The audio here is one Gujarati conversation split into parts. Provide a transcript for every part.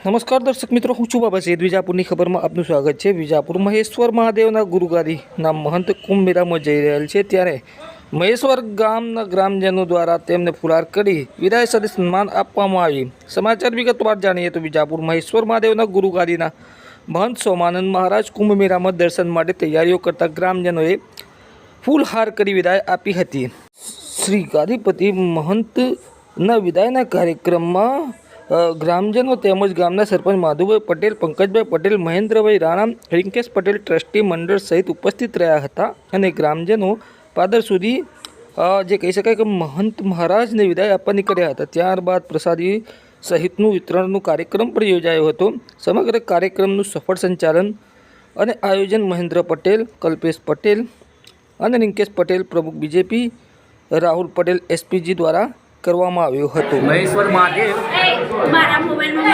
નમસ્કાર દર્શક મિત્રો, હું છું બાબા સૈયદ. વિજાપુરની ખબરમાં આપનું સ્વાગત છે. વિજાપુર મહેશ્વર મહાદેવના ગુરુગાદીના મહંત કુંભ મેળામાં જઈ રહેલ છે, ત્યારે મહેશ્વર ગામના ગ્રામજનો દ્વારા તેમને ફુલાર કરી વિદાય સાથે સન્માન આપવામાં આવ્યું. સમાચાર વિગતવાર જાણીએ તો વિજાપુર મહેશ્વર મહાદેવના ગુરુગાદીના મહંત સોમાનંદ મહારાજ કુંભ મેળામાં દર્શન માટે તૈયારીઓ કરતા ગ્રામજનોએ ફૂલહાર કરી વિદાય આપી હતી. શ્રી ગાદીપતિ મહંતના વિદાયના કાર્યક્રમમાં ગ્રામજનો તેમજ ગામના સરપંચ માધુભાઈ પટેલ, પંકજભાઈ પટેલ, મહેન્દ્રભાઈ રાણા, રિંકેશ પટેલ ટ્રસ્ટી મંડળ સહિત ઉપસ્થિત રહ્યા હતા અને ગ્રામજનો પાદર સુધી જે કહી શકાય કે મહંત મહારાજને વિદાય આપવા નીકળ્યા હતા. ત્યારબાદ પ્રસાદી સહિતનું વિતરણનું કાર્યક્રમ પણ યોજાયો હતો. સમગ્ર કાર્યક્રમનું સફળ સંચાલન અને આયોજન મહેન્દ્ર પટેલ, કલ્પેશ પટેલ અને રિંકેશ પટેલ પ્રમુખ બીજેપી, રાહુલ પટેલ એસપીજી દ્વારા કરવામાં આવ્યું હતું. મહેશ્વર મહાદેવ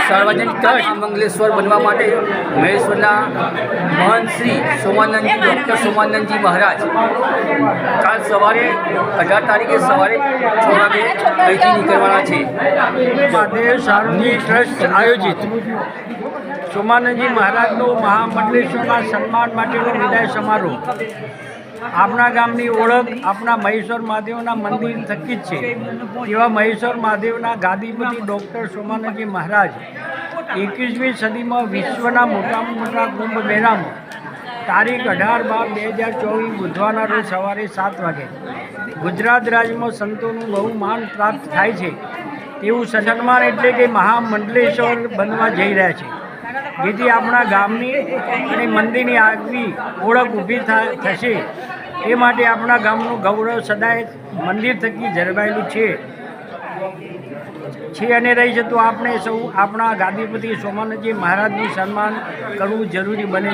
સાર્વજનિક ટ્રસ્ટ મંગલેશ્વર બનવા માટે મહેશ્વરના મહંત શ્રી સોમાનંદજી ડૉક્ટર સોમાનંદજી મહારાજ કાલ સવારે 18 તારીખે સવારે 6 વાગે અહીંથી નીકળવાના છે. મહાદેવ સાર્વજનિક ટ્રસ્ટ આયોજિત સોમાનંદજી મહારાજનો મહામંડલેશ્વરના સન્માન માટેનો વિદાય સમારોહ આપણા ગામની ઓળખ આપણા મહેશ્વર મહાદેવના મંદિર થકી જ છે. એવા મહેશ્વર મહાદેવના ગાદીપતિ ડૉક્ટર સોમાનંદજી મહારાજ 21મી સદીમાં વિશ્વના મોટામાં મોટા કુંભ મેળામાં તારીખ 18/12/2024 બુધવારના રોજ સવારે 7 વાગે ગુજરાત રાજ્યમાં સંતોનું બહુ માન પ્રાપ્ત થાય છે તેવું સન્માન એટલે કે મહામંડલેશ્વર બનવા જઈ રહ્યા છે, જેથી આપણા ગામની અને મંદિરની આગવી ઓળખ ઊભી થશે. એ માટે આપણા ગામનું ગૌરવ સદાય મંદિર થકી જળવાયેલું છે અને રહી છે. તો આપણે સૌ આપણા ગાદીપતિ સોમાનંદજી મહારાજનું સન્માન કરવું જરૂરી બને.